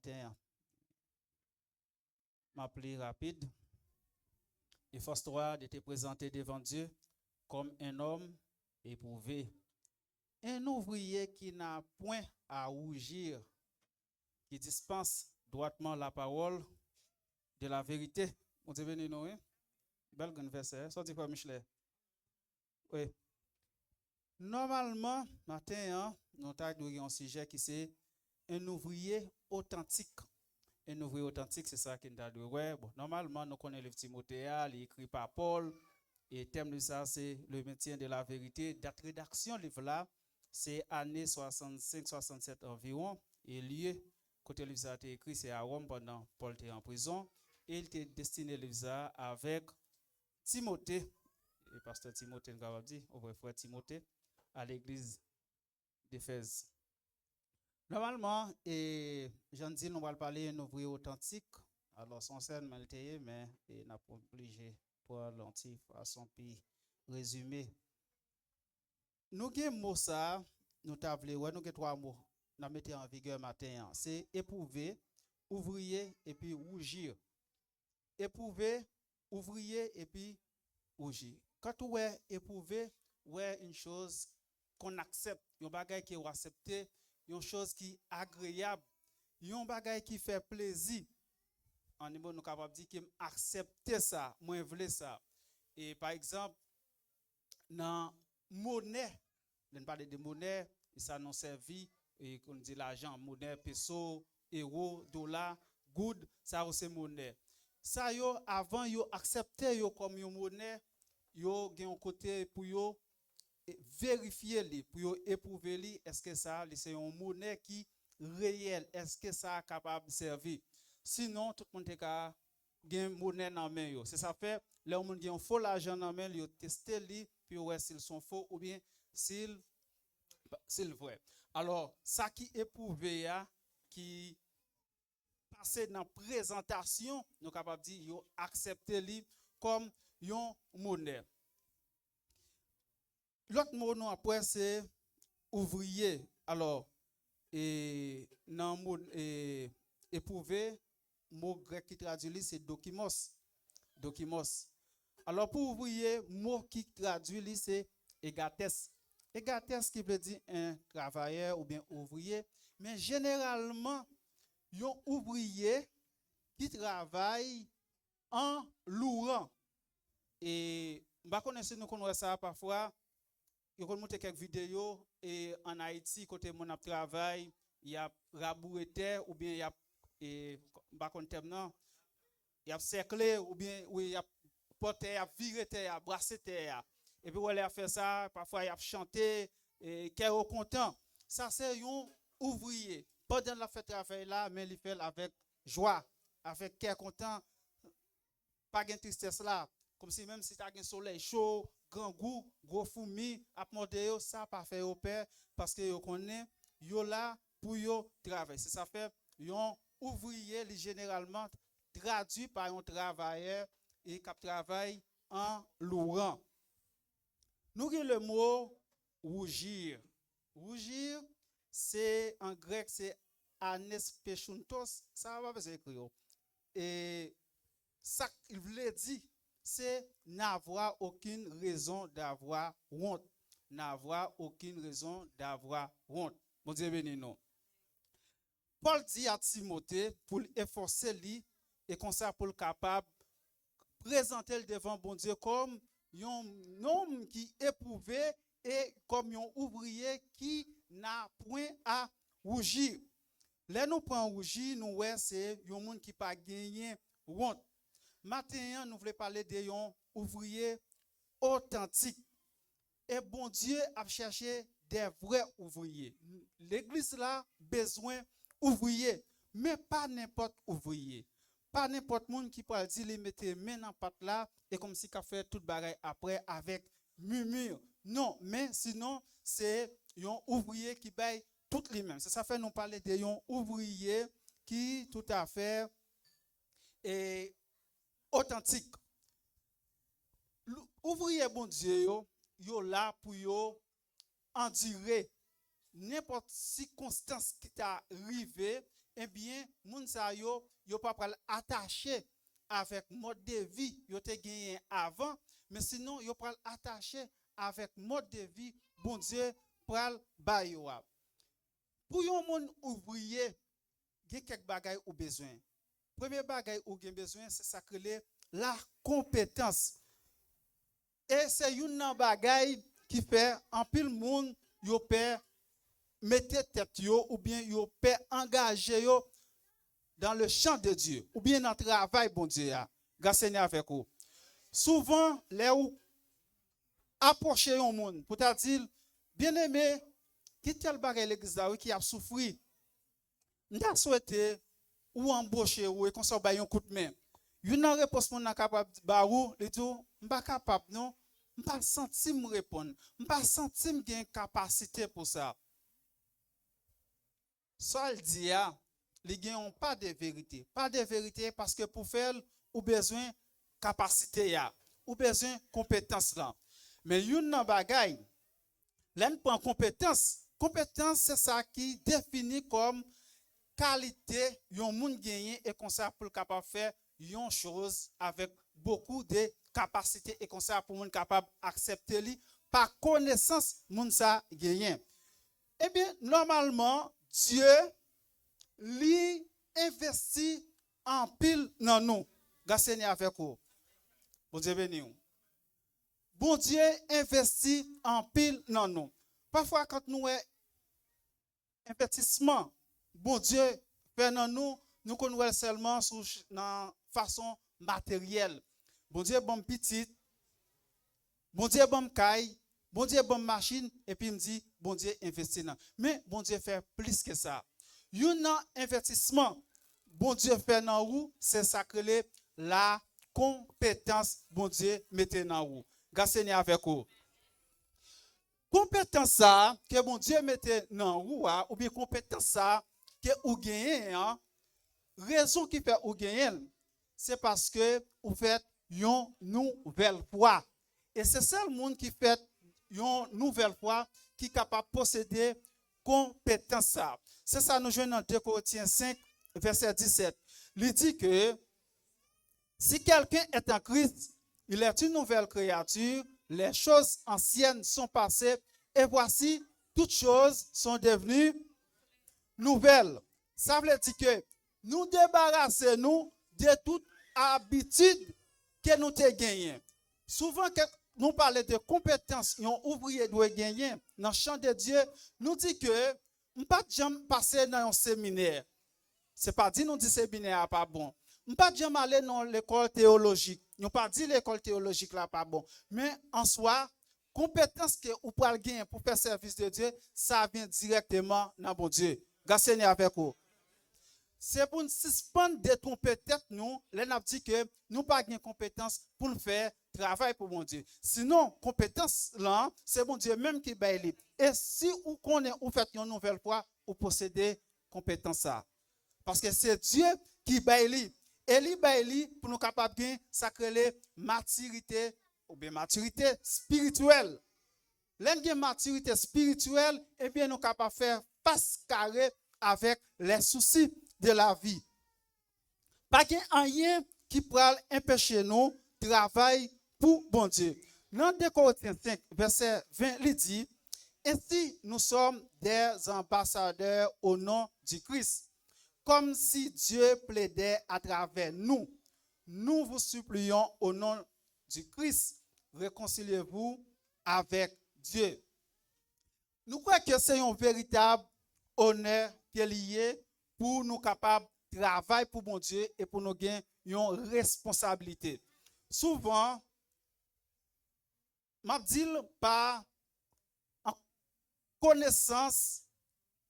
matin, m'appeler rapide. Et force toi de te présenter devant Dieu comme un homme éprouvé. Un ouvrier qui n'a point à rougir, qui dispense droitement la parole de la vérité. On dit venu nous, hein? Bel grand verset. Sorti quoi, Michelet? Oui. Normalement, matin, hein, nous avons un sujet qui c'est un ouvrier authentique. Un ouvrier authentique, c'est ça qui nous a dit. Ouais, bon, normalement, nous connaissons le Timothée, il est écrit par Paul. Et le thème de ça, c'est le maintien de la vérité. Date rédaction, livre là, c'est année 65-67 environ. Et lieu, côté le livre ça a été écrit, c'est à Rome pendant Paul était en prison. Et il était destiné le livre ça avec Timothée, et pasteur Timothée, nous avons dit, au vrai frère Timothée, à l'église d'Éphèse. Normalement, et j'en dis, nous allons parler d'un ouvrier authentique. Alors, son scène m'a mais il n'a pas obligé pour l'anti façon puis résumé. Nous avons mot ça, nous avons ouais, nous avons trois mots. Nous mettons en vigueur matin. C'est éprouver, ouvrier et puis rougir. Éprouver, ouvrier et puis rougir. Quand on est éprouvé, ouais une chose qu'on accepte, un bagage qui est accepté, une chose qui est agréable, un bagage qui fait plaisir. En niveau, nous sommes capables de dire que accepter ça, moi je veux ça. Et par exemple, dans monnaie, on parle de monnaie, ça nous servi, et on dit l'argent, monnaie, peso, euro, dollar, good, ça aussi monnaie. Ça yo avant yo accepter yo comme une monnaie, yo gen un côté pour yo vérifier li, pour yo éprouver li, est-ce que ça c'est une monnaie qui réelle, est-ce que ça est capable de servir. Sinon tout le monde est gen monnaie dans main yo. C'est ça fait les monde gen faux l'argent dans main yo tester li puis ouais s'ils sont faux ou bien s'ils vrai. Alors ça qui éprouvé ya qui passer dans la présentation, nous sommes capables de dire accepter li comme une monnaie. L'autre mot nous après c'est ouvrier. Alors et dans mot éprouver mot grec qui traduit c'est dokimos. Dokimos. Alors pour ouvrier mot qui traduit c'est égates. Égates qui veut dire un travailleur ou bien ouvrier, mais généralement un ouvrier qui travaille en louant. Et je connais si nous connaissons ça parfois. Il y a monté quelques vidéos et en Haïti, côté mon travail, il y a rabouré terre ou bien il y a il y a cerclé ou bien oui, il y a porté, il y a viré terre, il y a brassé terre. Et puis il a fait ça, parfois il a chanté et qui est content. Ça c'est un ouvrier. Pendant la fait travail là, mais il fait avec joie, avec cœur content, pas de tristesse là. Comme si même si tu as un soleil chaud, grand goût, gros fourmi, à monter, ça pas fait au père parce que vous connaissez, vous là pour yo travailler. C'est ça fait, un ouvrier généralement traduit par un travailleur et qui travaille en louant. Nous avons le mot rougir. Rougir, c'est en grec, c'est anespechuntos, ça va pas écrire. Et ça qu'il voulait dire, c'est n'avoir aucune raison d'avoir honte. N'avoir aucune raison d'avoir honte. Bon Dieu béni nous. Paul dit à Timothée pour efforcer lui et comme ça pour le capable présenter le devant bon Dieu comme un homme qui éprouvé et comme un ouvrier qui n'a point à rougir. Là nous prenons rougir, nous ouais c'est un monde qui pas gagné honte. Maintenant, nous voulons parler d'un ouvrier authentique. Et bon Dieu a cherché des vrais ouvriers. L'église là besoin d'ouvriers, mais pas n'importe ouvrier. Pas n'importe monde qui peut dire les mettre main dans patte là et comme si qu'a fait toute bagaille après avec murmure. Non, mais sinon c'est un ouvrier qui paye toutes les mêmes. Ça fait nous parler d'un ouvrier qui tout à fait est authentique. Ouvrier bon Dieu yo là pour yo endurer n'importe circonstance qui t'a arrivé eh bien, moun sa yo pas pral attaché avec mode de vie yo te gagné avant, mais sinon yo pral attaché avec mode de vie bon Dieu pral ba yo. Pour yon moun ouvrier, il y a quelques bagages ou besoin. Premier bagage ou besoin, c'est ça que la compétence. Et c'est une bagage qui fait en pile monde yo peut mettre tête yo ou bien yo peut engager yo dans le champ de Dieu ou bien dans le travail bon Dieu a. Grâce avec vous. Souvent les ou approcher un monde pour te dire bien-aimé qui tel bagage l'église là qui a souffert. M'ta souhaité ou embaucher ou et qu'on soit un coup de main. Une réponse mon capable ba ou le tout m'pas capable non, m'pas senti me répondre, m'pas senti me gain capacité pour ça. Ça le dit les gagnons pas de vérité, parce que pour faire ou besoin capacité ya, ou besoin compétence là. Mais une nan bagay, l'en prend compétence c'est ça qui définit comme qualité yon moun gagné et comme ça pour capable faire yon chose avec beaucoup de capacité et comme ça pour moun capable accepter li par connaissance moun ça gagné. Eh bien normalement Dieu lui investit en pile dans nous. Grâce avec vous. Bon Dieu béni. Bon Dieu investit en pile dans nous. Parfois quand nous avons investissement, bon Dieu fait dans nous, nous connaissons seulement dans façon matérielle. Bon Dieu bon petit, bon Dieu bon caille, bon Dieu bon machine et puis il me dit bon Dieu investit dans. Mais bon Dieu fait plus que ça. Un investissement, bon Dieu fait dans vous, c'est ça que la compétence, bon Dieu mettez dans vous. Grâce avec vous. Compétence ça que bon Dieu mettez dans vous, ou bien compétence ça que vous gagnez, raison qui fait vous gagnez, c'est parce que vous faites une nouvelle foi. Et c'est ça le monde qui fait une nouvelle foi qui est capable de posséder compétence ça. C'est ça nous jouons dans 2 Corinthiens 5, verset 17. Il dit que si quelqu'un est en Christ, il est une nouvelle créature, les choses anciennes sont passées et voici, toutes choses sont devenues nouvelles. Ça veut dire que nous débarrassons de toute habitude que nous avons gagnée. Souvent, quand nous parlons de compétences, un ouvrier doit gagner dans le champ de Dieu, nous dit que nous ne pouvons pas jamais passer dans un séminaire. Ce n'est pas dit nous dit séminaire n'est pas bon. Nous ne pouvons pas jamais aller dans l'école théologique. Nous ne pas dit l'école théologique n'est pas bon. Mais en soi, compétence que vous pouvez gagner pour faire service de Dieu, ça vient directement dans bon Dieu. Grâce avec vous. C'est pour nous suspendre de tromper tête nous, les n'a dit que nous pas de compétence pour nous faire travail pour mon Dieu. Sinon, compétence là, c'est bon Dieu même qui baille. Et si vous connaissez ou faites une nouvelle fois, vous possédez compétence ça. Parce que c'est Dieu qui baille. Et lui baille pour nous capables de sacrer maturité ou bien maturité spirituelle. L'une maturité spirituelle, eh bien nous capables de faire face carré avec les soucis de la vie. Pas rien qui pourra empêcher nous de travailler pour bon Dieu. Dans 2 Corinthiens 5, verset 20, il dit, ainsi nous sommes des ambassadeurs au nom du Christ, comme si Dieu plaidait à travers nous. Nous vous supplions au nom du Christ, réconciliez-vous avec Dieu. Nous croyons que c'est un véritable honneur qui est lié pour nous capables de travailler pour mon Dieu et pour nous gagner une responsabilité. Souvent, je dis pas en connaissance,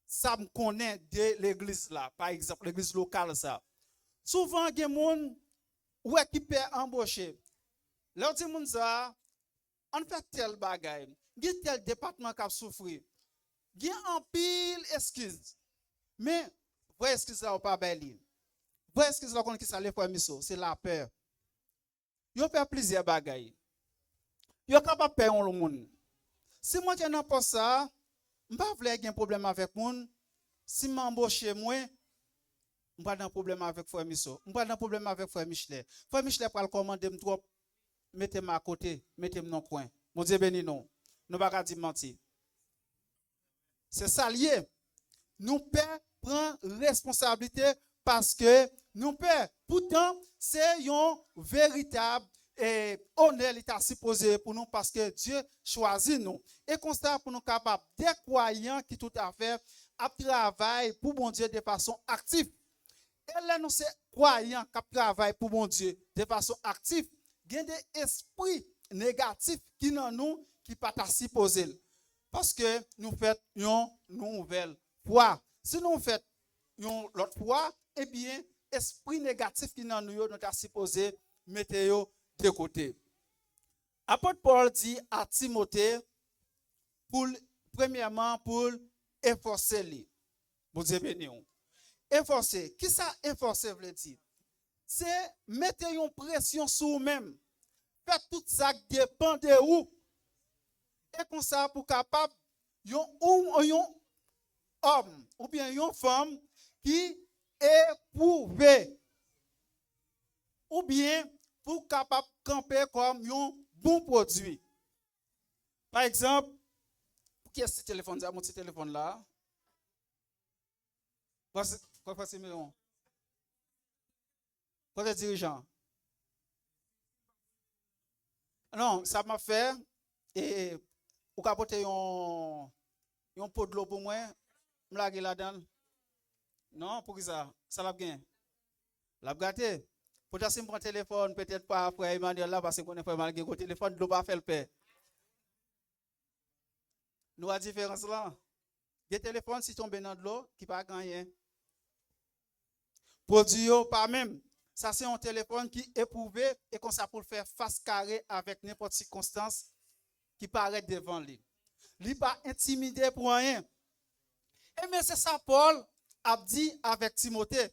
ça me connaît de l'église là, par exemple, l'église locale ça. Souvent, il y a des gens qui peuvent embaucher. Leur dit ça, on fait tel bagay, il y a tel département qui a souffert. Il y a un pile excuse. Mais, vous excuse là ou pas belle. Vous excuse là qu'on qui s'allait pour miso, c'est la peur. Yo fait plusieurs bagay. Yo capable peur le monde. Si moi je n'ai pas ça, m'pa vle gen problème avec monde. Si m'embaucher moi, Je pas de problème avec frère Misso. Je pas de problème avec frère Michelet. Frère Michelet pour le commander me trop mettez-moi à côté, mettez-moi dans le coin. Mon Dieu béni non. Nous pas dire mentir. C'est ça lié. Nous père prend responsabilité parce que nous père pourtant c'est un véritable honneur l'état supposé pour nous parce que Dieu choisit nous et constat pour nous capables des croyants qui tout à fait à travailler pour bon Dieu de façon active. Et là nous c'est croyants qui travaillent pour bon Dieu de façon active, il y a des esprits négatifs qui dans nous qui pas supposé parce que nous faisons une nouvelle foi. Si nous faisons une autre foi, eh bien esprit négatif qui dans nous nous t'a supposé mettre de côté. Apôtre Paul dit à Timothée premièrement pour efforcer lui. Bon Dieu béni. Efforcer. Qui ça efforcer veut dire? C'est mettre une pression sur vous-même. Faites tout ça qui dépend de vous. Et comme ça pour capable un homme ou bien une femme qui éprouve ou bien pour capable camper comme un bon produit. Par exemple, qui est ce téléphone là, mon petit téléphone là? Quoi c'est million? Quoi est dirigeant? Non, ça m'a fait et ou capoter un pot de l'eau pour moi, me laguer là-dedans. Non, pour ça, ça l'a bien. L'a gâté. Peut-être si je prends téléphone, peut-être pas après Emmanuel là parce qu'on est pas malgré le téléphone, ne doit pas faire le paix. Nous avons différence là. Le téléphone si tombe dans de l'eau, qui pas gagner. Produit pas même. Ça c'est un téléphone qui est éprouvé et qu'on ça pour faire face carré avec n'importe circonstance qui paraît devant lui. Il n'est pas intimidé pour rien. Et mais c'est ça Paul a dit avec Timothée.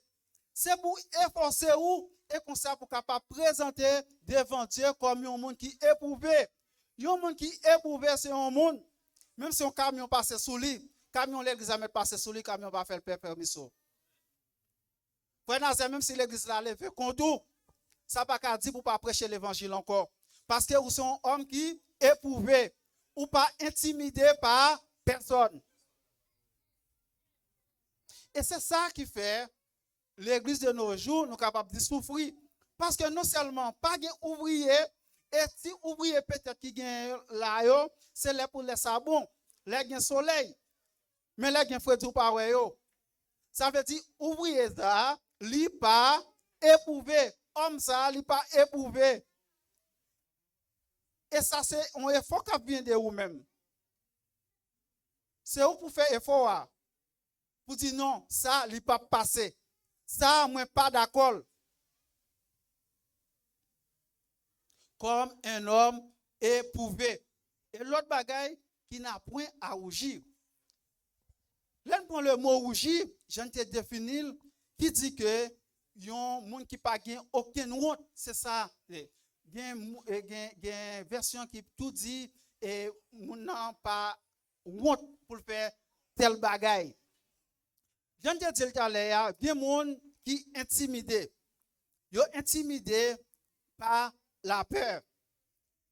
C'est pour efforcer vous et comme ça pour capable présenter devant Dieu comme un monde qui est éprouvé. Un monde qui est éprouvé, c'est un monde, même si un camion passe sous lui, camion l'église a passé sous lui, camion va faire le permission. Même si l'église l'a levé contre, ça ne va pas dire pour ne pas prêcher l'évangile encore. Parce que vous êtes un homme qui est éprouvé ou pas intimidé par personne. Et c'est ça qui fait l'église de nos jours, nous sommes capables de souffrir. Parce que non seulement pas de ouvriers, et si ouvrier peut-être qui gagne là, c'est là pour les sabons, les gagne soleil. Mais les gagne frais tout par ça veut dire ouvrier ça, li pas éprouvé. Homme ça, li pas éprouvé. Et ça c'est un effort qui vient de vous-même. C'est où pour faire effort. Pour dire non, ça, li pas passé. Ça, moi pas d'accord. Comme un homme éprouvé. Et l'autre bagaille qui n'a point à rougir. Là, on prend le mot rougir, j'en ai défini, qui dit que y a un monde qui n'a pas aucune honte. C'est ça. Il y a une version qui tout dit et on n'a pas honte pour faire tel bagaille. J'en ai dit tout à l'heure, il y a des gens qui sont intimidés. Ils sont intimidés par la peur.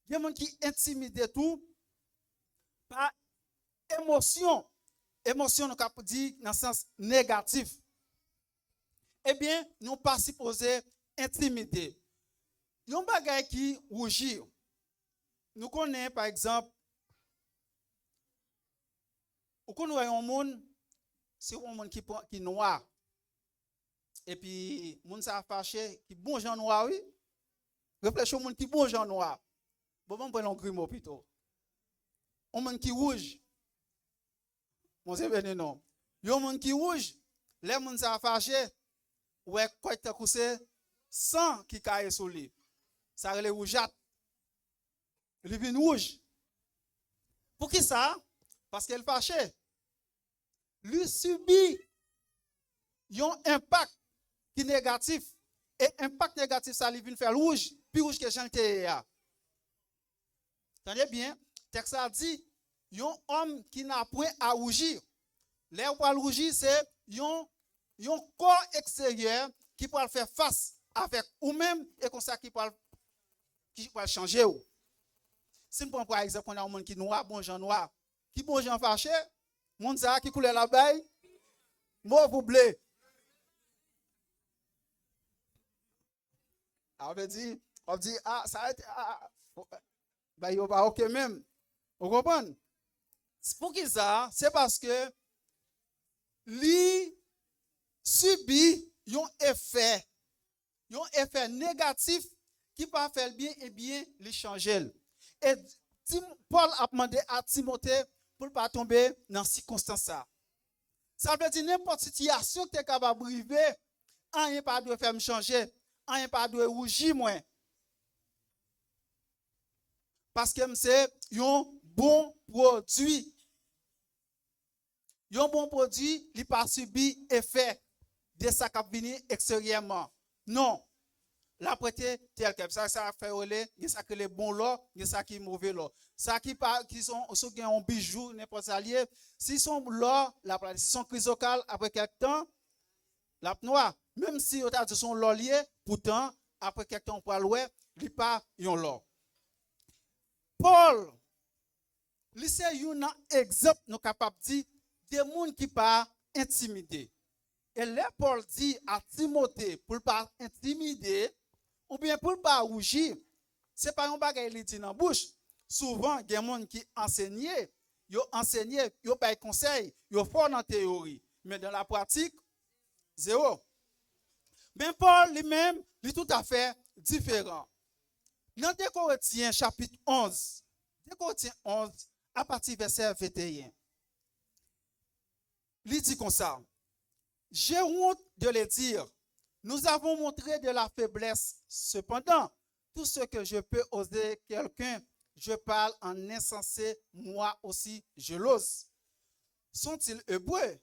Il y a des gens qui sont intimidés tout par émotion. Émotion, nous avons dit dans le sens négatif. Eh bien, nous ne sommes pas supposés intimider. Il y a un bagage qui rougit. Nous connaissons, par exemple, nous connaissons un monde, c'est un monde qui est noir. Et puis, le monde s'est fâché, qui est bon gens noir, oui. Réfléchissez au monde qui est bon gens noir. Bon, on prend un grimace plutôt. Un monde qui rouge. Mon Dieu, ben non. Il y a un monde qui rouge. Les gens s'est fâché. Ouais, quoi te couché sans qui caille sur lui. Ça relève rougeâtre. Il vient rouge. Pour qui ça? Parce qu'elle fâché. Lui subit un impact qui est négatif. Et impact négatif, ça lui vient faire rouge, plus rouge que j'étais. Tenez bien, texte a dit, un homme qui n'a point à rougir. L'air pour rougir, c'est un un corps extérieur qui peut faire face avec ou même et comme ça qui peut changer. Si nous prenons par exemple, on a un monde qui est noir, bon gens noir, qui bon gens fâché, monde ça qui coule la baille, mort pour blé. On dit, ah, ça a été, bah, il n'y a pas ok même. Vous comprenez? Pour qui ça? C'est parce que lui subit un effet négatif qui peut faire le bien et bien les changer. Et Paul a demandé à Timothée pour ne pas tomber dans ces circonstances. Ça veut dire n'importe situation que tu es capable de briver, rien pas de faire me changer, rien pas de rougir moins. Parce que c'est un bon produit. Un bon produit, il n'a pas subi effet de ça qui vient extérieurement. Non. La prêter tel que ça fait rouler, il y a ça que les bons lots, il y a ça qui est mauvais lots. Ça qui sont ceux qui ont bijoux n'importe lié, si sont lots, si sont chrysocales après quelque temps, la noire, même si on a dit son lot lié, pourtant après quelque temps on peut louer, il pas yon lot. Paul, c'est un exemple nous capable de dire des gens qui pas intimidés. Et là Paul dit à Timothée pour ne pas intimider ou bien pour ne pas rougir, ce n'est pas un bagage qui dit dans la bouche. Souvent, il y a des gens qui enseignent, ils pas conseil, ils font dans la théorie, mais dans la pratique, zéro. Mais Paul lui-même, il est tout à fait différent. Dans 2 Corinthiens chapitre 11, 2 Corinthiens 11, à partir du verset 21, il dit comme ça, j'ai honte de le dire, nous avons montré de la faiblesse. Cependant, tout ce que je peux oser quelqu'un, je parle en insensé, moi aussi, je l'ose. Sont-ils hébreux?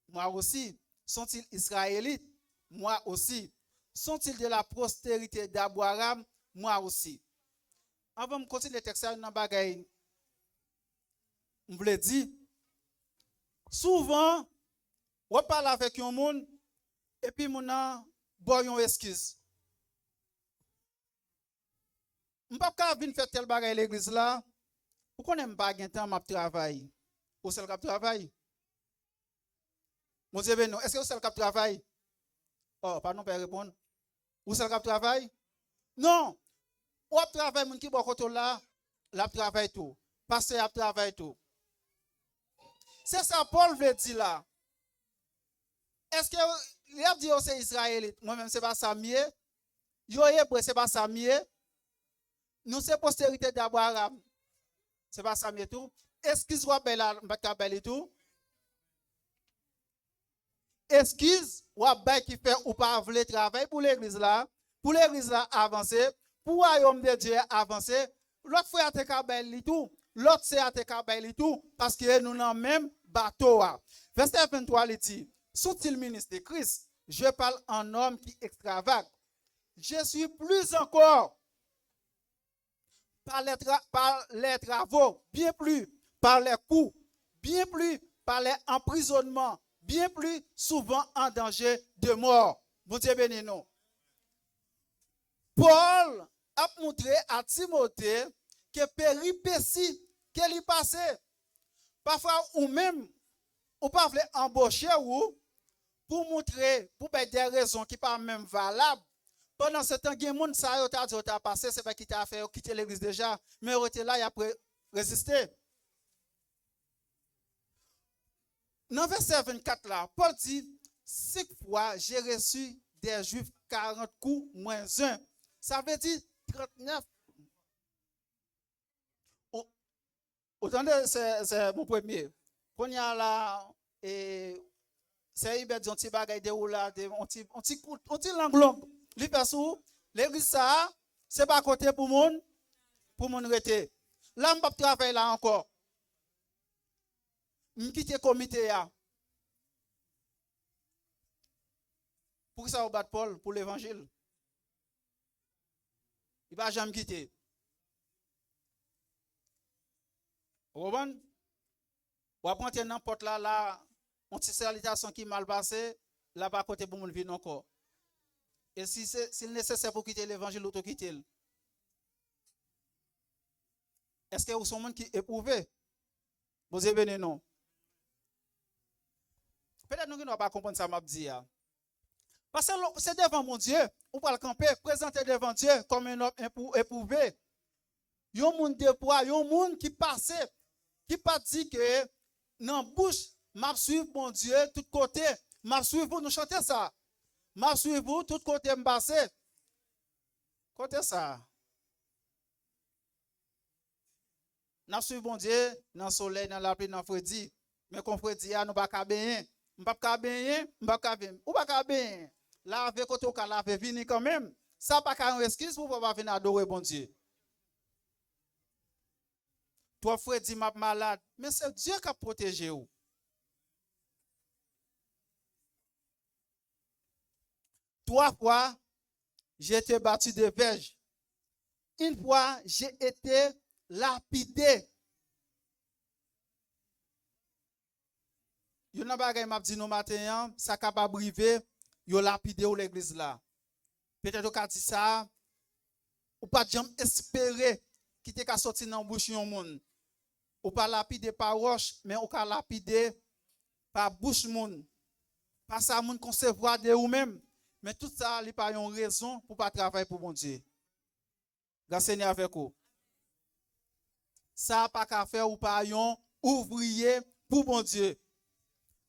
Moi aussi. Sont-ils israélites? Moi aussi. Sont-ils de la postérité d'Abraham? Moi aussi. Avant de continuer le texte, je voulais dire, souvent, on parle avec un monde, et puis mon a boit une excuse. Je ne peux pas venir faire tel bagage à l'église là. Pourquoi on n'aime pas un temps de travail? Ou c'est le travail? Mon Dieu, est-ce que c'est le travail? Oh, pardon, pas répondre. Ou c'est le travail? Non. Ou travail, mon qui est côté là, la travail tout. Pasteur a travail tout. C'est ça Paul veut dire là. Est-ce que il a dit que c'est israélite? Moi-même, c'est pas ça mieux. Yo hébreu, c'est pas ça mieux. Nous, c'est postérité d'Abraham. C'est pas ça mieux tout. Excuse-moi, belle tout. Excuse, ou qui fait ou pas voulez travail pour l'église là. Pour l'église là avancer. Pour royaume de Dieu avancer. L'autre fois, à te tout. L'autre, c'est à te tout. Parce que nous n'avons même bateau. Verset 23, il dit, sont-ils ministres de Christ? Je parle en homme qui extravage. Je suis plus encore par les travaux, bien plus par les coups, bien plus par les emprisonnements, bien plus souvent en danger de mort. Bon Dieu béni nous. Paul a montré à Timothée que péripéties qu'elle y passait. Parfois, ou même, ou pas voulait embaucher ou pour montrer, pour des raisons qui ne sont pas même valables. Pendant ce temps, il y a des gens qui ont passé, c'est pas qui t'a fait quitter l'église déjà, mais ils étaient là, ils ont résisté. Dans le verset 24 là, Paul dit, 5 fois j'ai reçu des juifs 40 coups moins 1. Ça veut dire 39. Attendez, c'est mon premier. Quand il y a là, c'est un petit bagage de roulade, un petit langue. L'église ça, c'est pas côté pour mon rete. Là, je ne travailler là encore. Je quitte le comité. Pour ça, on bat Paul pour l'évangile. Il ne va jamais quitter. Vous comprenez? Ou après, n'importe là, on petite salutation qui mal passée. là pas côté pour mon vivre encore. Et si c'est nécessaire pour quitter l'évangile, ou quitter. Est-ce que vous sont monde qui éprouvé? Vous avez béni non? Peut-être nous ne pas comprendre ça m'a dit. Parce que c'est devant mon Dieu, on va le camper, présenter devant Dieu comme un homme éprouvé. Il y a un monde de poids, il y a un monde qui passe, qui pas dit que dans la bouche, m'a suivre mon Dieu tout côté, m'a suivre vous nous chanter ça. M'a suivre vous tout côté me passer. Côté ça. N'a suivre mon Dieu dans le soleil, dans la pluie, dans le freddi. Mais qu'on freddi, nous pas ka bien. Nous pas bien, nous pas bien. Ou pas bien. Là avec côté ka la fait venir quand même. Ça pas ka excuse pour pas venir adorer bon Dieu. Toi freddi m'a malade, mais c'est Dieu qui a protégé vous. Trois fois, j'ai été battu de verge. Une fois, j'ai été lapidé. Yon nan bagay m'a dit nous matin, ça capable briver, yo lapidé ou l'église là. Peut-être qu'on dit ça, ou pas jamais espérer qui te ka sorti dans bouche yon moun. Ou pas lapider par roche, mais ou ka lapider par bouche moun. Pas ça moun concevoir de ou même. Mais tout ça, il n'y a pas une raison pour ne pas travailler pour mon Dieu. Grâce Seigneur avec vous. Ça n'a pas qu'à faire ou pas un ouvrier pour mon Dieu.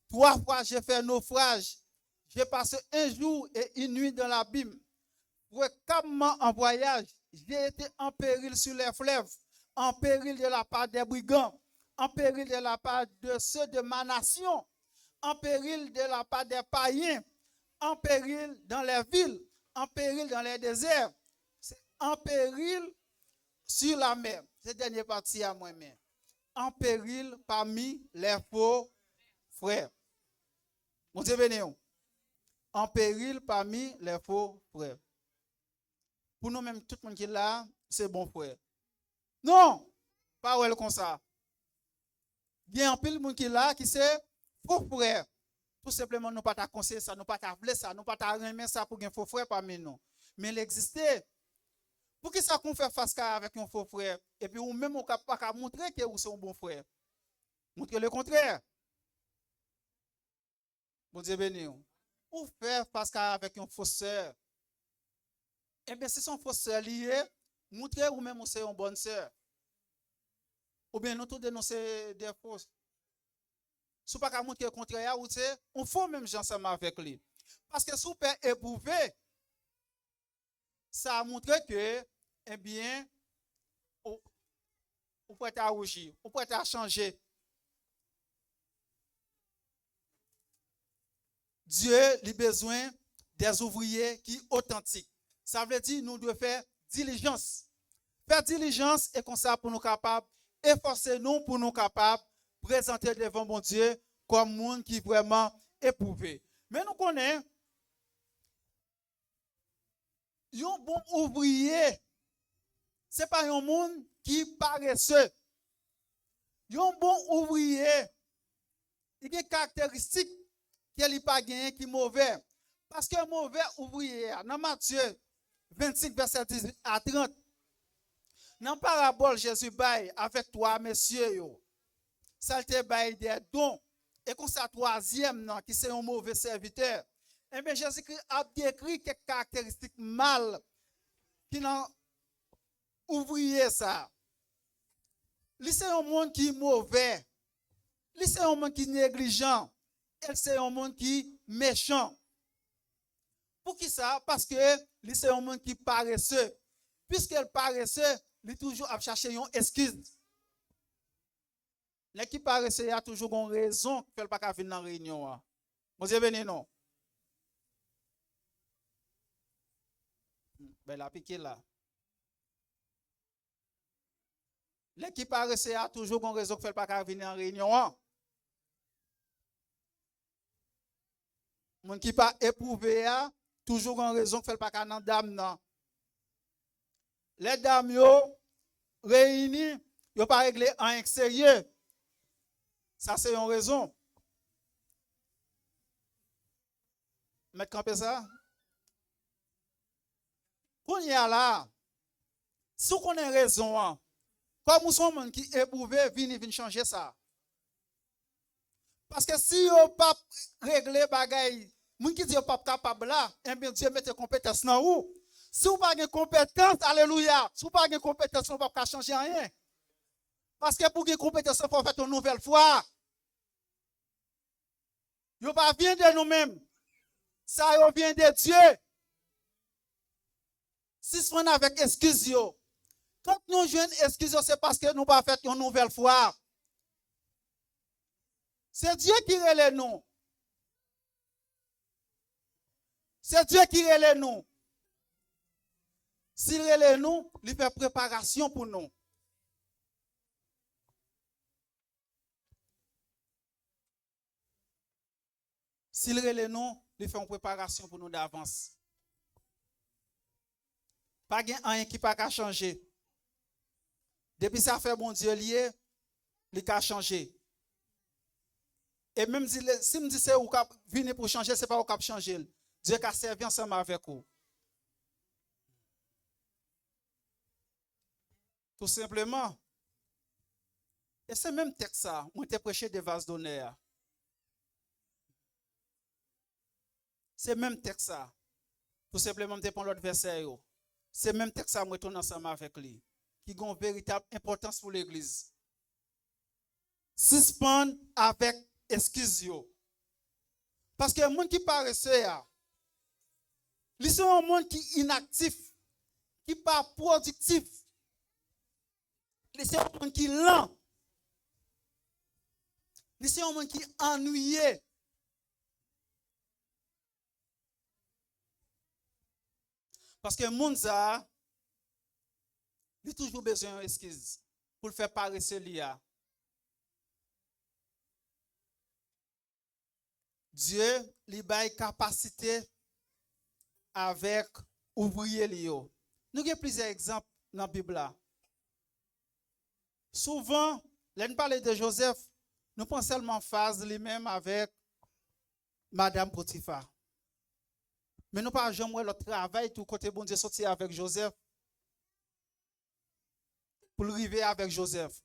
3 fois, j'ai fait naufrage. J'ai passé un jour et une nuit dans l'abîme. Fréquemment en voyage, j'ai été en péril sur les fleuves, en péril de la part des brigands, en péril de la part de ceux de ma nation, en péril de la part des païens, en péril dans les villes, en péril dans les déserts, en péril sur la mer. C'est la dernière partie à moi-même. En péril parmi les faux frères. Mon Dieu béni. En péril parmi les faux frères. Pour nous-mêmes, tout le monde qui est là, c'est bon frère. Non, pas ouais comme ça. Il y a un pile monde qui est là, qui c'est faux frère. Tout simplement, nous pas ta conseiller ça, nous pas ta vle ça, nous pas ta remettre ça pour un faux frère parmi nous. Mais il existe. Pour qui ça qu'on fait face avec un faux frère et puis ou même on pas montrer que vous êtes un bon frère. Montrer le contraire. Bon Dieu béni. Ou faire face avec un faux sœur. Eh bien, si son faux sœur lié, montrer ou même c'est une bonne sœur. Ou bien nous tout dénoncer des fausses. Si vous ne pouvez pas montrer le contraire, on faut même ensemble avec lui. Parce que si vous pouvez éprouver, ça montre que, eh bien, vous pouvez rougir, vous pouvez changer. Dieu a besoin des ouvriers qui sont authentiques. Ça veut dire nous devons faire diligence. Faire diligence et comme ça pour nous capables, efforcer nous pour nous capables présenter devant mon Dieu comme monde qui vraiment éprouvé. Mais nous connaissons un bon ouvrier, ce n'est pas un monde qui paresseux. Un bon ouvrier, il y a des caractéristiques qu'il n'a pas gagné qui sont mauvais. Parce que mauvais ouvrier, dans Matthieu 25, verset 18 à 30, dans la parabole, Jésus baille avec toi, messieurs, ça te baille des dons. Et comme ça, troisième, qui c'est un mauvais serviteur. Eh bien, Jésus-Christ a décrit quelques caractéristiques mal qui n'ont ouvrier ça. Lui, c'est un monde qui est mauvais. Lui, c'est un monde qui est négligent. Elle, c'est un monde qui est méchant. Pour qui ça? Parce que lui, c'est un monde qui est paresseux. Puisqu'elle paresseux, lui, toujours à chercher une excuse. L'équipe paresseux, il y a toujours une raison qu'il ne fait pas venir dans la réunion. Vous avez venu, non? Ben, la piqué là. L'équipe paresseux a toujours une raison qu'il ne fait pas venir dans la réunion. Mon qui pas éprouvé a toujours une raison qu'il ne fait pas dans dame. Les dames réunies, ils ne pas réglé en extérieur. Ça, c'est une raison. Mettre camper ça. Qu'on y a là, si on a raison, hein, comme nous sommes gens qui éprouvé, viennent changer ça. Parce que si on pas régler bagaille, moun qui dit on pas capable là, eh bien Dieu mette compétence dans où? Si vous pas de compétence, alléluia. Si vous pas de compétence, on ne va pas changer rien. Parce que pour que compétence, il faut faire une nouvelle foi. Il ne pas vient de nous-mêmes. Ça vient de Dieu. Si ce qu'on a avec excuse, quand nous jouons excuse, c'est parce que nous pas fait une nouvelle foi. C'est Dieu qui relève nous. C'est Dieu qui relève nous. S'il relève nous, il fait préparation pour nous. S'il relève nous, il fait une préparation pour nous d'avance. Pas rien qui n'a pas changé. Depuis ça fait bon Dieu lié, il a changé. Et même si me dit c'est vous qui venez pour changer, ce n'est pas vous qui changer. Dieu qui a servi ensemble avec vous. Tout simplement. Et c'est même texte ça, moi t'ai prêché des vases d'honneur. C'est même texte ça. Tout simplement, je prends l'autre verset. C'est même texte ça, moi je tourne ensemble avec lui. Qui a une véritable importance pour l'église. Suspend avec excuse. Parce que le monde qui paresseux, ils sont un monde qui est inactif, qui n'est pas productif. Ils sont un monde qui est lent. Ils sont un monde qui est ennuyé. Parce que le monde, il a toujours besoin d'excuses pour le faire paresseux. Dieu lui a une capacité avec ouvrier. Nous avons plusieurs exemples dans la Bible. Souvent, quand nous parlons de Joseph, nous pensons seulement phase lui-même avec Madame Potiphar. Mais nous pas jamais le travail tout côté bon Dieu sorti avec Joseph pour arriver avec Joseph.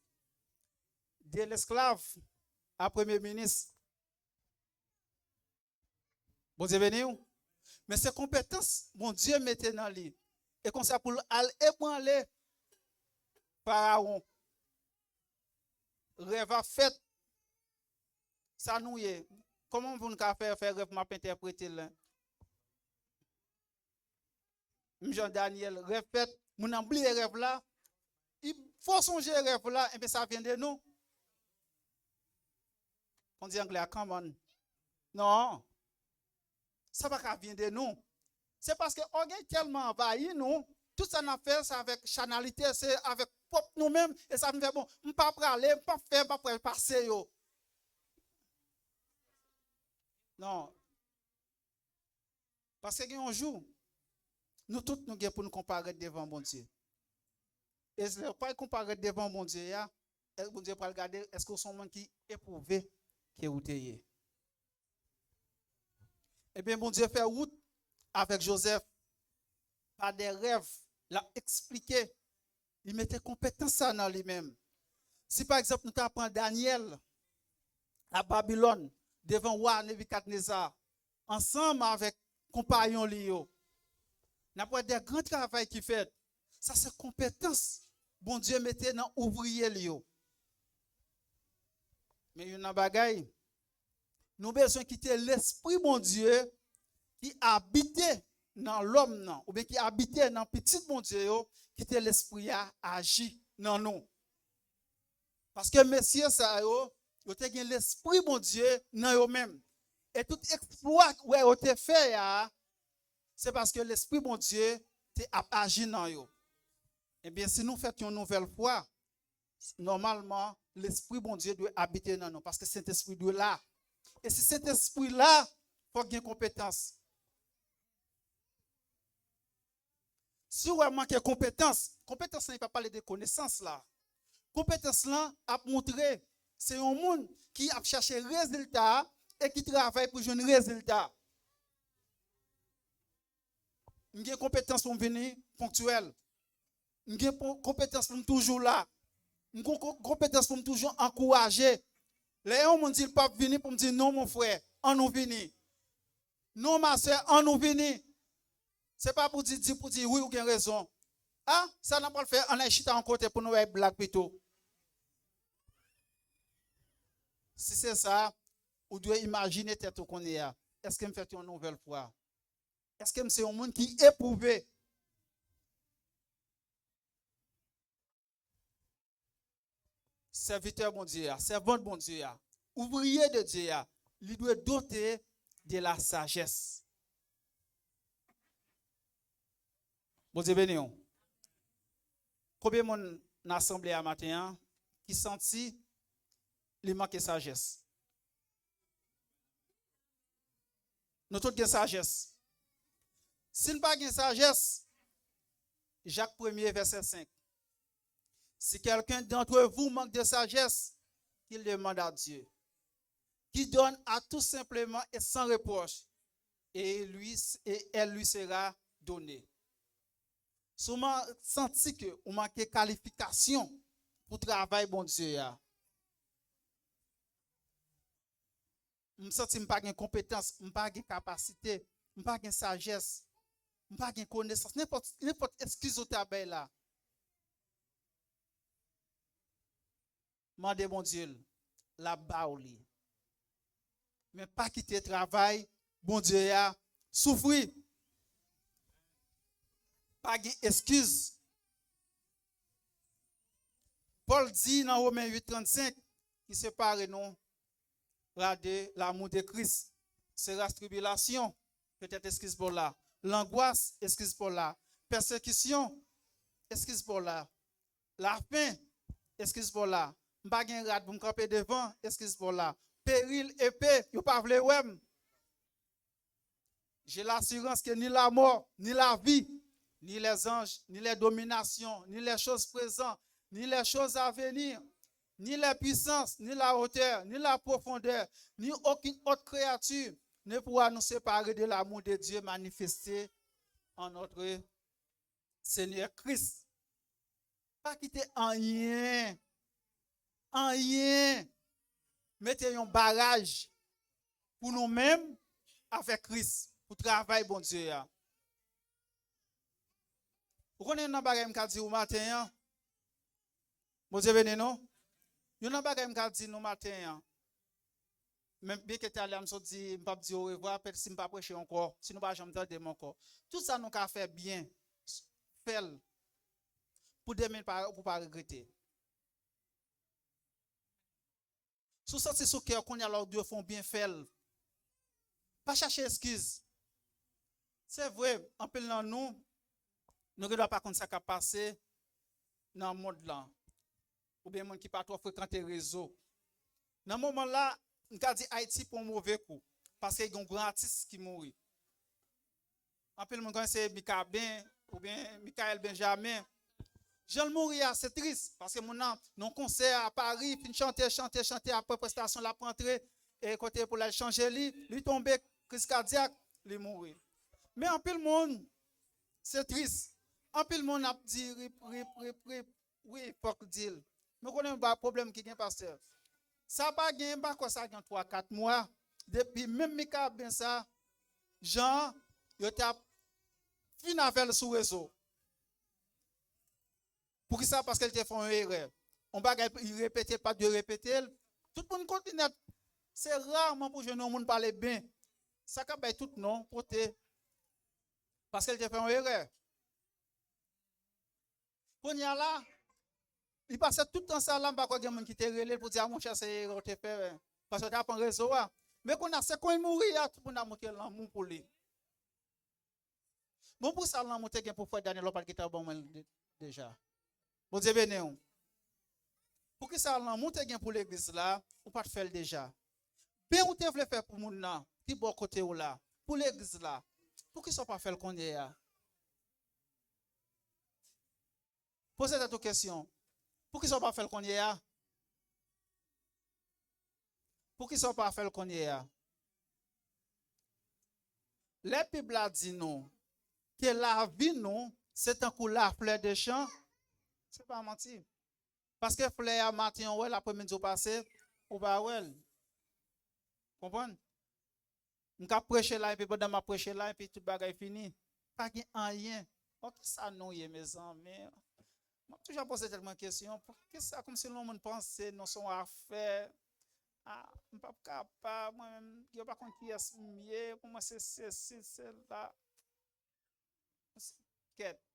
De l'esclave à premier ministre. Bon Dieu venu. Mais ces compétences, mon Dieu mettait dans lui. Et comme ça pour aller ébranler Pharaon. Rêve a fait. Ça nous y est. Comment vous pouvez faire rêve m'a interpréter là? Jean Daniel répète, mon oublié rêve là. Il faut songer rêve là, et bien ça vient de nous. On dit anglais, come on. Non. Ça va pas venir de nous. C'est parce qu'on est tellement envahi nous. Tout ça n'a fait, c'est avec chanalité, c'est avec pop nous-mêmes. Et ça me fait bon, je ne peux pas aller, je ne peux pas faire, je ne peux pas passer. Non. Parce que un jour, nous tous nous pour nous comparer devant mon Dieu. Et si nous ne pas comparer devant mon Dieu, mon Dieu pour regarder, est-ce que son monde qui éprouvé, qui est outé. Eh bien, mon Dieu fait route avec Joseph par des rêves, l'a expliqué. Il mettait compétence dans lui-même. Si par exemple, nous apprenons Daniel à Babylone, devant roi Nebuchadnezzar, ensemble avec compagnon Lio, n'a pas des grands travaux qu'il fait. Ça, c'est compétence. Bon Dieu mettait dans ouvrier Lio. Mais il y a une bagaille. Nous avons besoin de quitter l'esprit, mon Dieu, qui habitait dans l'homme, ou bien qui habitait dans le petit mon Dieu, quitter l'esprit à agir dans nous. Parce que messieurs, ça, vous avez l'esprit, mon Dieu, dans eux-mêmes. Et tout exploit que vous avez fait, c'est parce que l'esprit, mon Dieu, a agi dans eux. Eh bien, si nous faisons une nouvelle fois, normalement, l'esprit, mon Dieu, doit habiter dans nous. Parce que cet esprit doit là. Et si cet esprit-là, il faut qu'il y ait compétence. Si vous manquez de compétence, compétence n'est pas parler de connaissances là. Compétence là a montré, c'est un monde qui a cherché résultat et qui travaille pour jouer un résultat. J'ai compétence pour venir ponctuel. J'ai compétence pour toujours là. J'ai compétence pour toujours encourager. Les gens m'ont dit pas venir pour me dire non mon frère, on nous venir. Non ma soeur, on nous venir. C'est pas pour dire oui ou bien raison. Ah, ça n'a pas le faire, on a chita en côté pour nous être black plutôt. Si c'est ça, vous devez imaginer tête qu'on est là. Est-ce que me fait une nouvelle fois? Est-ce que c'est un monde qui est éprouvé? Serviteur bon Dieu, servant bon Dieu, ouvrier de Dieu, il doit doter de la sagesse. Bon Dieu béni. Combien de monde dans l'assemblée à matin qui sentit il manque de sagesse? Nous tous avons sagesse. Si nous n'avons pas de sagesse, Jacques 1er, verset 5. Si quelqu'un d'entre vous manque de sagesse, qu'il demande à Dieu, qui donne à tout simplement et sans reproche, et elle lui sera donnée. Souvent, senti que vous manquez de qualification pour travailler, bon Dieu. Je sens que je n'ai pas de compétence, je n'ai pas de capacité, je n'ai pas de sagesse, je n'ai pas de connaissance. N'importe excuse au travail là. Mandez mon Dieu, la baouli. Mais pas quitter le travail, bon Dieu a souffrir. Pas d'excuse. Paul dit dans Romains 8:35 qui sépare non de l'amour de Christ. C'est la tribulation, peut-être excuse pour là. L'angoisse, excuse pour là. Persécution, excuse pour là. La faim, excuse pour là. Pas de rad pour me camper devant, excuse pour là. Péril, épée, vous pas voulu ouais. J'ai l'assurance que ni la mort, ni la vie, ni les anges, ni les dominations, ni les choses présentes, ni les choses à venir, ni les puissances, ni la hauteur, ni la profondeur, ni aucune autre créature ne pourra nous séparer de l'amour de Dieu manifesté en notre Seigneur Christ. Pas quitter en rien. En rien. Mettez un barrage pour nous-mêmes avec Christ, pour travailler, bon Dieu. Vous connaissez un bagage qui dit au matin, bon Dieu, venez, non? Il y a un bagage qui dit au matin, même bien que tu allé, je me dis, je ne pas dire au revoir, peut-être si je ne pas prêcher encore, si nous ne pas jamais mon corps. Tout ça, nous avons fait bien, fait pour demain, pour ne pas regretter. Sous ça, c'est ce qu'on a alors deux font bien fait. Pas chercher excuse. C'est vrai, en peu dans nous ne devons pas contre ça qui a passé dans le monde là. Ou bien monde qui pas trop fréquenter les réseaux. Dans ce moment là, on a dit Haïti pour un mauvais coup. Parce qu'il y a un grand artiste qui mourit. En peu le monde c'est Mika Ben ou bien Michael Benjamin. Jean mourir, c'est triste. Parce que mon nom, non concert à Paris, puis chanter, après prestation, la rentrée, et côté pour la changer, lui tomber, crise cardiaque, lui mourir. Mais en peu le monde, c'est triste. En peu le monde a dit, oui, faut dire. Mais on a un problème qui est pasteur. Ça pas gagné, pas quoi ça gagne 3-4 mois. Depuis même Mika ben ça, Jean, il a fini avec le sous-réseau. Pour qui ça? Parce qu'elle te fait une erreur. On va répéter, pas de répéter. Tout le monde continue. C'est rarement pour que le monde parle bien. Ça va tout non pour te. Parce qu'elle te fait une erreur. Pour y aller là, il passe tout le temps ça là, pas quoi il y a monde qui te relève pour dire mon cher c'est erreur te fait parce que tu as pas réseau. Mais qu'on a c'est quand il mourir, tout le monde a monté l'amour pour lui. Bon pour ça l'amour te gain pour faire Daniel pas qui t'a bon déjà. Bon Dieu béni. Pour que ça l'amour te gain pour l'église là, ou pas te faire déjà. Bien ou te veut faire pour moun là, qui bon côté ou là, pour l'église là. Pour que ça pas faire qu'on est là. Posez cette question. Pour qu'ils ne soient pas fait qu'on y est. Pour qu'ils ne soient pas fait qu'on y est. Les Bibles dit non. que la vie, nous, c'est un coup la fleur de champ, c'est pas mentir. Parce que fleur à matin, ouais, l'après-midi passé, ou pas, ouais. Comprenez? Je vais prêcher là, et puis pendant ma prêcher là, et puis tout le bagage fini. Pas rien. Ok, ça nous y est, mes amis. Je toujours posé tellement de questions. Qu'est-ce que ça, comme si l'on pensait, nous sommes affaires. Ah, je ne suis pas capable, moi-même, je ne sais pas qui est mieux, comment c'est là.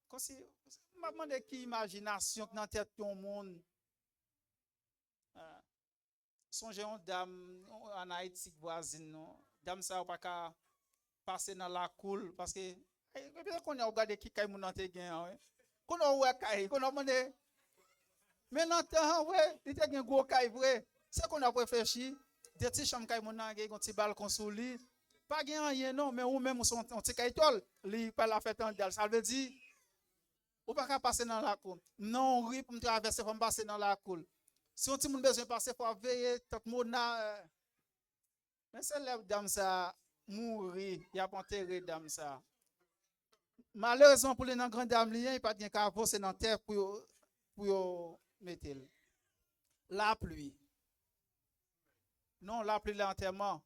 Comme si, je me demande qui imagination dans la tête de tout le monde. Songez une dame en Haïti voisine, non? Dame ça, pas qu'à passer dans la cour, parce que, peut-être qu'on a regardé qui est mon antégen, qu'on a regardé, qu'on a demandé, mais non, ouais, il était un gros caille vrai. C'est qu'on a réfléchi, des petits chambres caille mon un petit balcon sous lit. Pas rien non, mais ou même son petit caille tol, li pas la fête en dal, ça veut dire ou pas qu'à passer dans la cour. Non, oui pour me traverser faut me passer dans la cour. Si on ti moun besoin passer faut veiller tout monde na mais c'est là dame ça mourir, il a pas enterré dame ça. Malheureusement pour les grandes dames li, il pas bien qu'à avancer dans terre pour mettre la pluie. Non, la pluie l'enterrement.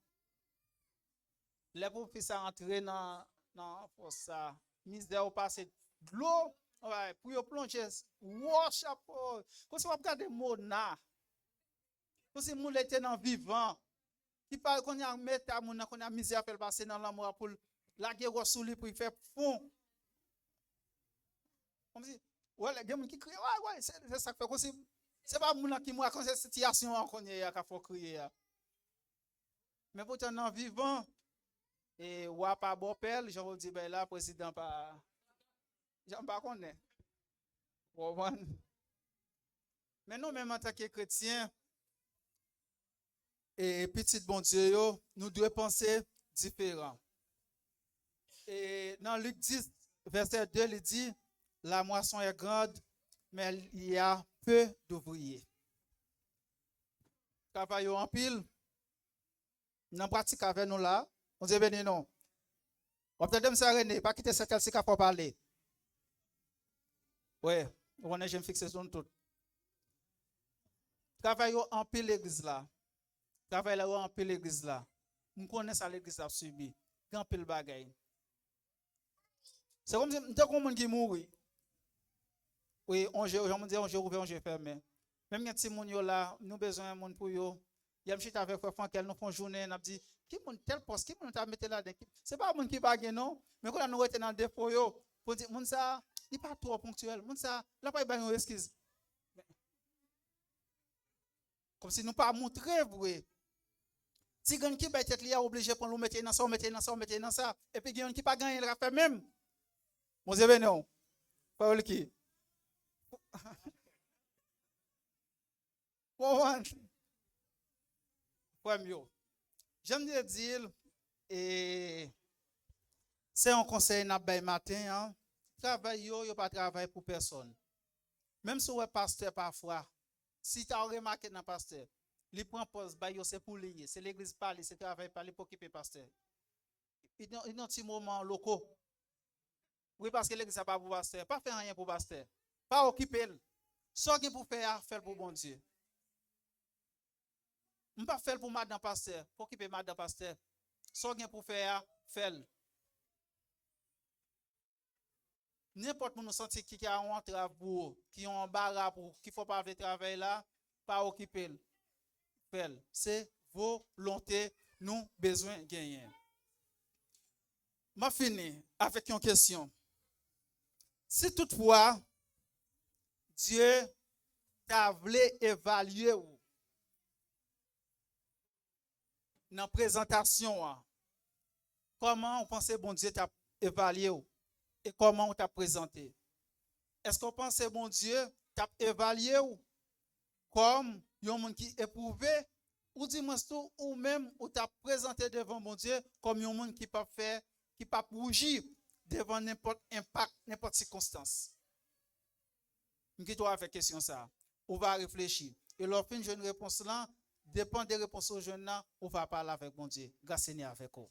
Les pauvres fils à entrer dans ça. Misère au passé de l'eau. Ouais, pour plonger. Wow, chapeau. Comme si on regarde Mona. Comme si moun était dans vivant. Qui parle qu'on a mis à moun qu'on a misère faire passer dans l'amour pour la guerre sous lui pour faire fond. Comme si ouais, les gens qui crient ouais, c'est ça fait comme si c'est pas moun qui moi quand cette situation qu'on y a qu'il faut crier. Mais pourtant dans vivant et ou pas bon père, je vous dis ben là président pas j'en pas connaît. Mais non même en tant que chrétien et petit bon Dieu yo, nous devons penser différent. Et dans Luc 10 verset 2 il dit la moisson est grande mais il y a peu d'ouvriers. Travail en pile dans pratique avec nous là, on dit ben non. On peut dire ça René, pas quitter cette calcique pour parler. Ouais, on est j'aime fixer sur tout. Travail en pile l'église là. Travail là en pile l'église là. On connaît ça l'église a subi. Grand pile bagaille. C'est comme si t'as comme monde qui mourit. Oui, on dit on ouvert, on fermé. Même quand moun yo là, nous besoin monde pour yo. Yam chita avec frère Frankel, nous font journée, n'a dit qui moun tel poste, qui moun t'a mettre là dedans. C'est pas monde qui bague non, mais quand nous rete dans défaut yo, pour dire moun ça, il pas trop ponctuel. Moun ça, là pas ba une excuse. Comme si nous pas montrer vrai. Si gagne qui ba tête li a obligé pour nous mettre dans ça, mettre dans ça, et puis gagne qui pas gagner, il va faire même. Mon Dieu non. Pas qui. J'aime dire, et c'est un conseil n'a pas matin, hein. Travail yo pas travail pour personne. Même si vous êtes pasteur parfois, si tu as remarqué dans pasteur, il prend pause, c'est pour lier, c'est l'église parler, c'est travail parler pour occuper pasteur. Il y a un petit moment locaux. Oui, parce que l'église n'a pas pour pasteur, pas faire rien pour pasteur, pas occuper. Ce qu'il pour faire pour bon Dieu. Je ne pas faire pour madame pasteur, pour occuper madame pasteur. Ce qu'il pour faire. N'importe où nous sentons qui a un travail, qui ont un barra pour qui faut pas faire travail là, pas occuper. C'est volonté, nous besoin de gagner. Je finis avec une question. Si toutefois, Dieu t'a voulu évaluer dans la présentation, comment on pense bon Dieu t'a évalué et comment on t'a présenté? Est-ce qu'on pense bon Dieu t'a évalué comme un monde qui éprouvé ou dis-moi tout ou même ou t'a présenté devant mon Dieu comme un monde qui pas faire qui pas rougir devant n'importe impact n'importe circonstance? Je toi avec question ça. On va réfléchir et lorsqu'une jeune réponse là dépend des réponses aux jeunes là, on va parler avec mon Dieu. Grâce Seigneur avec vous.